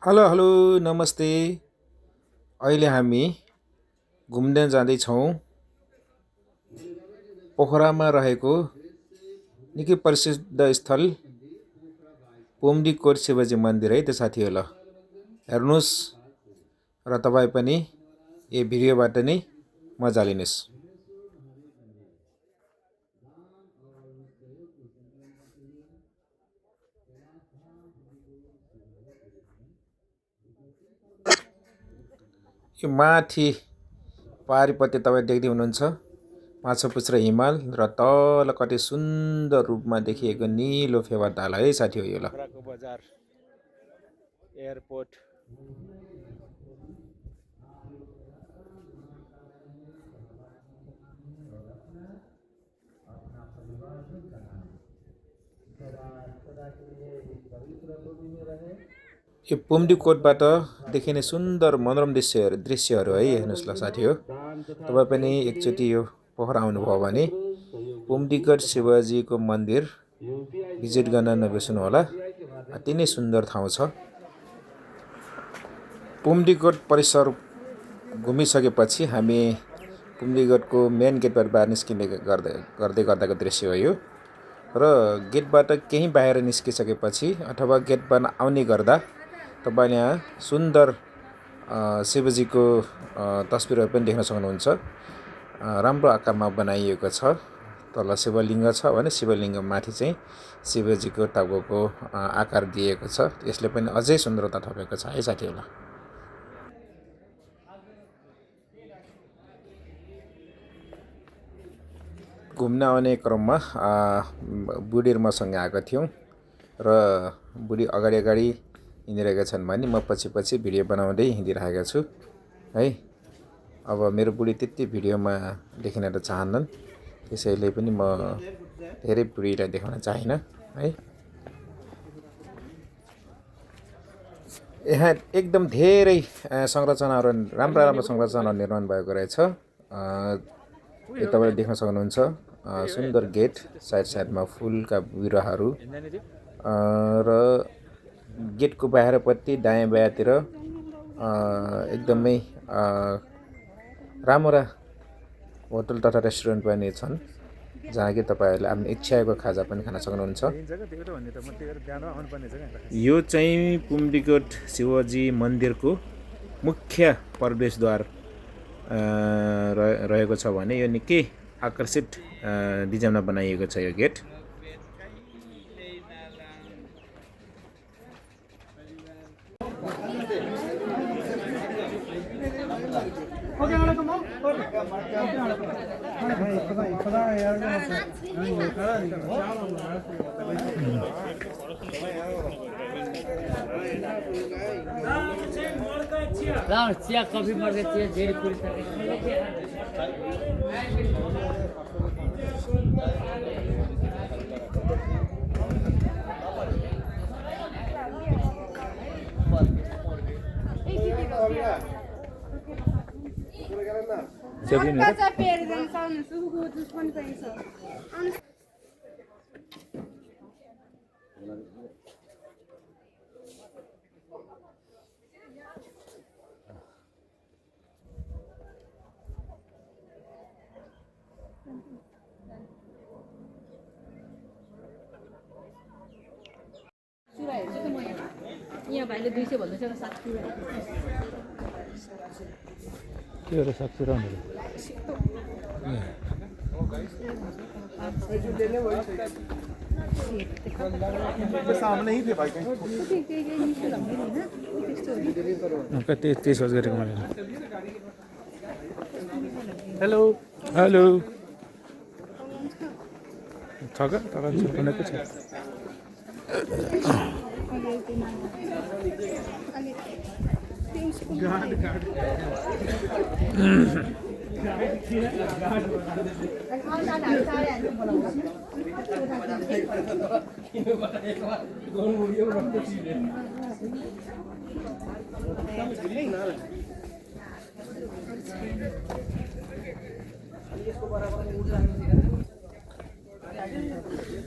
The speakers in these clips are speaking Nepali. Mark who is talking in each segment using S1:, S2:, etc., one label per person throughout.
S1: हेलो हेलो नमस्ते। अहिले हामी घुम्न जाँदैछौँ पोखरामा रहेको निकै प्रसिद्ध स्थल पुम्डीकोट शिवजी मन्दिर है त साथी होला हेर्नुहोस् र तपाईँ पनि यो भिडियोबाट नै मजा लिनुहोस्। यो माथि पारिपट्टि तपाईँ देख्दै हुनुहुन्छ माछापुच्छ्रे हिमाल र तल कति सुन्दर रूपमा देखिएको निलो फेवाताल है साथी हो। यो ल बजार एयरपोर्ट यो पुम्डीकोटबाट देखिने सुन्दर मनोरम दृश्यहरू है हेर्नुहोस् ल साथी हो। तपाईँ पनि एकचोटि यो पोखरा आउनुभयो भने पुम्डीकोट शिवजीको मन्दिर भिजिट गर्न नबिर्सनु होला। अति नै सुन्दर ठाउँ छ। पुम्डीकोट परिसर घुमिसकेपछि हामी पुम्डीकोटको मेन गेटबाट बाहिर निस्किने गर्दै गर्दाको दृश्य हो यो। र गेटबाट केही बाहिर निस्किसकेपछि अथवा गेटबाट आउने गर्दा तपाईँले यहाँ सुन्दर शिवजीको तस्बिरहरू पनि देख्न सक्नुहुन्छ। राम्रो आकारमा बनाइएको छ। तल शिवलिङ्ग छ भने शिवलिङ्ग माथि चाहिँ शिवजीको टाउको आकार दिएको छ। यसले पनि अझै सुन्दरता थपेको छ है साथी होला। घुम्न आउने क्रममा बुढी र मसँग आएको थियौँ र बुढी अगाडि अगाडि हिँडिरहेका छन् भने म पछि पछि भिडियो बनाउँदै हिँडिरहेको छु है। अब मेरो बुढी त्यति भिडियोमा देखिन त चाहन्नन्, त्यसैले पनि म धेरै बुढीलाई देखाउन चाहिनँ है। यहाँ एकदम धेरै संरचनाहरू राम्रा संरचनाहरू निर्माण भएको रहेछ। यो तपाईँले देख्न सक्नुहुन्छ सुन्दर गेट, साइड साइडमा फुलका बिरुवाहरू र गेटको बाहिरपट्टि दायाँ बायाँतिर एकदमै राम्रा होटल तथा रेस्टुरेन्ट पनि छन् जहाँ कि तपाईँहरूले आफ्नो इच्छाको खाजा पनि खान सक्नुहुन्छ। यो चाहिँ पुम्डीकोट शिवजी मन्दिरको मुख्य प्रवेशद्वार रहेको छ भने यो निकै आकर्षित डिजाइनमा बनाइएको छ यो गेट।
S2: चिया कफी मर्का चिया जेरी पुरी यहाँ भाइले 200 भन्दैछ र 60
S3: के हो र 70 राउन्ड
S1: सामने ही थे भाइ
S3: कति 30 वर्ष गरेको मैले। हेलो हेलो छ का तर भनेको छ।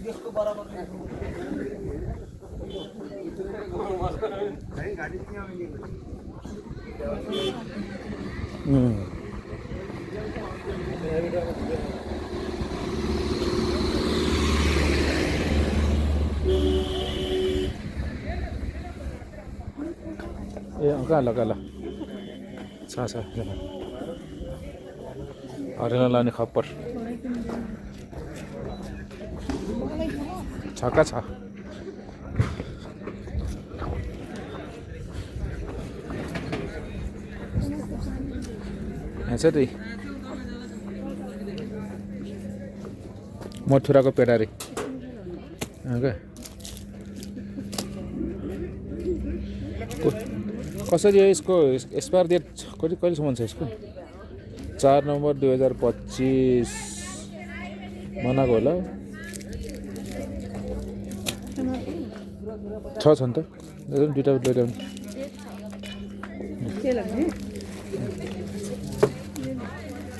S1: यसको बराबर
S3: ए कहाँ ल छ हरेला लाने खप्पर छक्का छ यसरी मथुराको पेडारी कसरी हो यसको एक्सपायर डेट कहिलेसम्म छ यसको 4 नोभेम्बर 2025 मनाएको होला छ नि त दुईवटा लिएर आउनु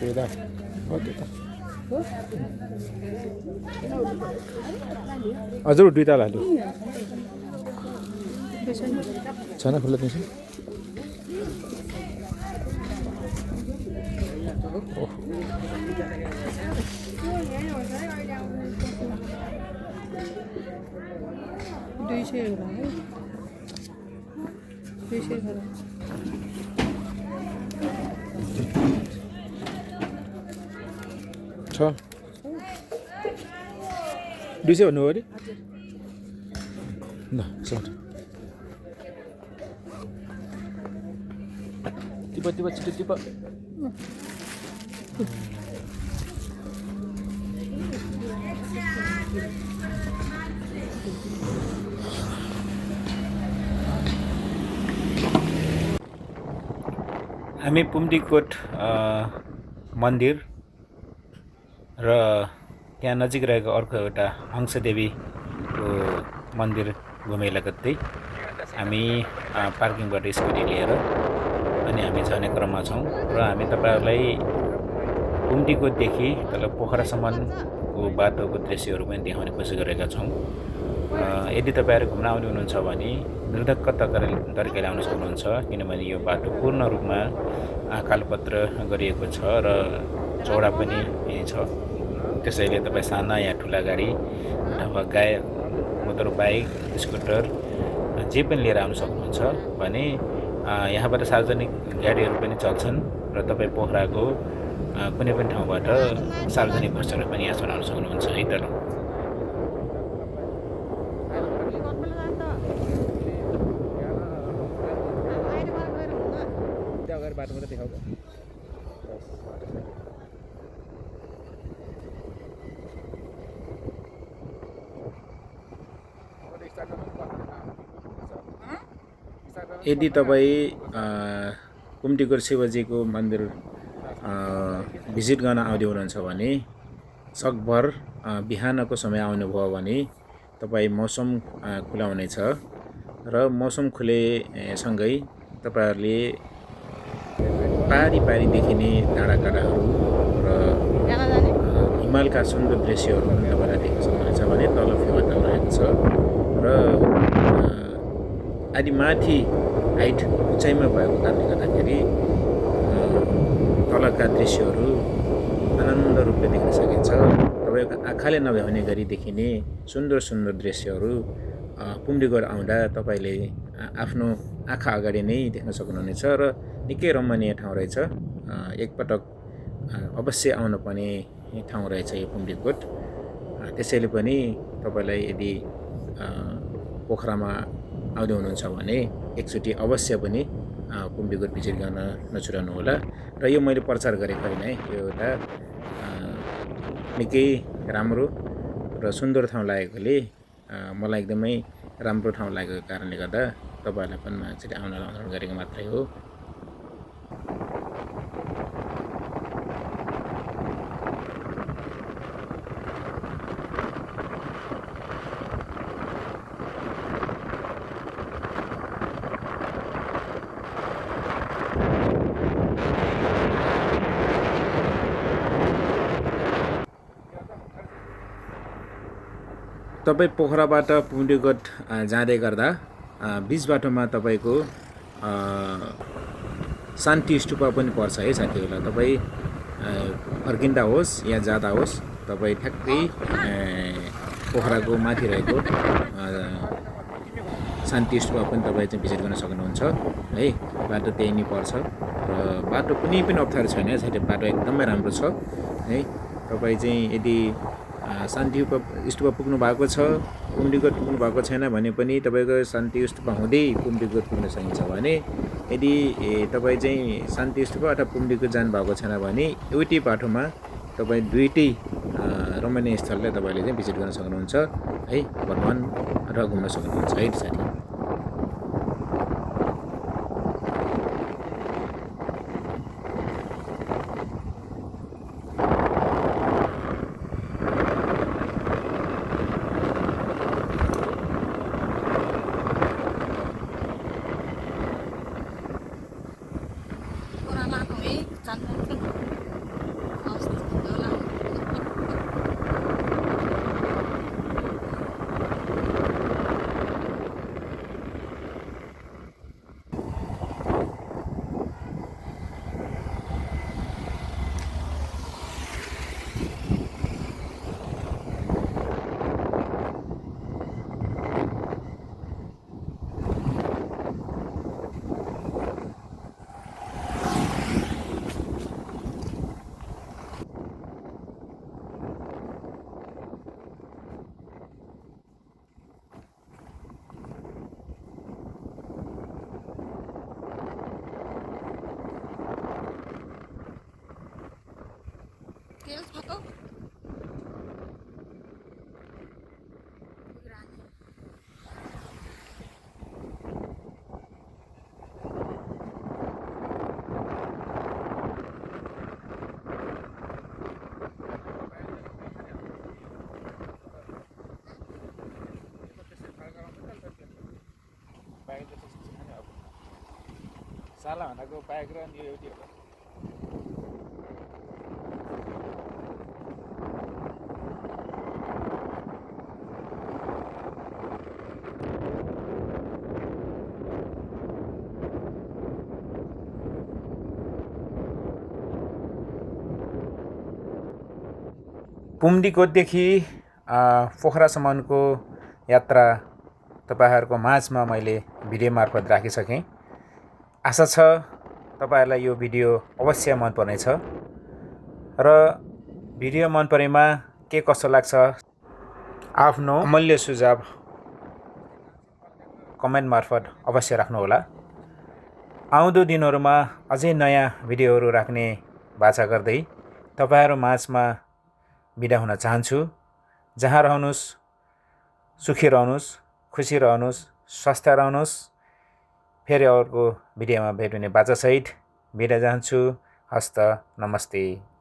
S3: पेडा हजुर दुईवटा हाल्यो छैन खुल्ला दिन्छु छ 200 भन्नुभयो अरे ल सर टिप छिटो टिप
S1: हामी पुम्डीकोट मन्दिर र त्यहाँ नजिक रहेको अर्को एउटा हंसदेवीको मन्दिर घुमेला गर्दै हामी पार्किङबाट स्कुटी लिएर अनि हामी जाने क्रममा छौँ र हामी तपाईहरुलाई पुम्डीकोटदेखि तल पोखरासम्मको बाटोको दृश्यहरू पनि देखाउने कोसिस गरेका छौँ। यदि तपाईहरु घुम्न आउने हुनुहुन्छ भने निर्धक्क तरिकाले आउन सक्नुहुन्छ, किनभने यो बाटो पूर्ण रूपमा कालोपत्र गरिएको छ र चौडा पनि छ। त्यसैले तपाई साना या ठुला गाडी अथवा मोटर बाइक, स्कुटर जे पनि लिएर आउन सक्नुहुन्छ भने यहाँबाट सार्वजनिक गाडीहरू पनि चल्छन् र तपाई पोखराको कुनै पनि ठाउँबाट सार्वजनिक बसहरू पनि यहाँ चलाउन सक्नुहुन्छ है त। यदि तपाई पुम्डीकोट शिवजीको मन्दिर भिजिट गर्न आउँदै हुनुहुन्छ भने सकभर बिहानको समय आउनुभयो भने तपाई मौसम खुला हुनेछ र मौसम खुलेसँगै तपाईहरुले पारी देखिने डाँडाकाँडाहरू र हिमालका सुन्दर दृश्यहरू पनि तपाईलाई देख्न सक्नुहुनेछ भने तल फेवाताल रहेको छ र आदि माथि हाइट उचाइमा भएको कारणले गर्दाखेरि तलका दृश्यहरू आनन्द रूपले देख्न सकिन्छ। तपाईको आँखाले नभ्याउने गरी देखिने सुन्दर सुन्दर दृश्यहरू पुम्डीकोट आउँदा तपाईले आफ्नो आँखा अगाडि नै देख्न सक्नुहुनेछ र निकै रमणीय ठाउँ रहेछ। एकपटक अवश्य आउनु पर्ने ठाउँ रहेछ यो पुम्डीकोट। त्यसैले पनि तपाईलाई यदि पोखरामा आउँदै हुनुहुन्छ भने एकचोटि अवश्य पनि पुम्डीकोट भिजिट गर्न नछुटाउनु होला। र यो मैले प्रचार गरेको होइन है, यो एउटा निकै राम्रो र सुन्दर ठाउँ लागेकोले मलाई एकदमै राम्रो ठाउँ लागेको कारणले गर्दा तपाईहरुलाई पनि एकचोटि आउन अनुरोध गरेको मात्रै हो। तपाई पोखराबाट पुम्डीकोट जाँदै गर्दा बीच बाटोमा तपाईँको शान्ति स्तूपा पनि पर्छ है साथीहरूलाई। तपाईँ फर्किँदा होस् या जाँदा होस्, तपाईँ ठ्याक्कै पोखराको माथि रहेको शान्ति स्तूपा पनि तपाईँ चाहिँ भिजिट गर्न सक्नुहुन्छ है। बाटो त्यही नै पर्छ र बाटो कुनै पनि अप्ठ्यारो छैन है साथी, बाटो एकदमै राम्रो छ है। तपाईँ चाहिँ यदि शान्ति स्तूपा पुग्नु भएको छ, पुम्डीगढ पुग्नु भएको छैन भने पनि तपाईँको शान्ति स्तूपा हुँदै पुम्डीगढ पुग्न सकिन्छ भने, यदि तपाईँ चाहिँ शान्ति स्तूपा अथवा पुम्डीगढ जानुभएको छैन भने एउटै बाटोमा तपाईँ दुईटै रमणीय स्थललाई तपाईँले चाहिँ भिजिट गर्न सक्नुहुन्छ है, भ्रमण र घुम्न सक्नुहुन्छ है साथी। साला भनेको बाइक र यो एउटै होला। पुम्डीगढदेखि पोखरासम्मको यात्रा तपाईहरुको माझमा मैले भिडियो मार्फत राखिसकेँ। आशा छ तपाईहरुलाई यो भिडियो अवश्य मन पर्नेछ र भिडियो मन परेमा के कस्तो लाग्छ आफ्नो अमूल्य सुझाव कमेन्ट मार्फत अवश्य राख्नुहोला। आउँदो दिनहरुमा अझै नयाँ भिडियोहरु राख्ने बाचा गर्दै तपाईहरु माझमा बिदा हुन चाहन्छु। जहाँ रहनुस् सुखी रहनुस्, खुशी रहनुस्, स्वस्थ रहनुस्। फेरि अर्को भिडियोमा भेट हुने बाचा सहित बिदा चाहन्छु। हस्त नमस्ते।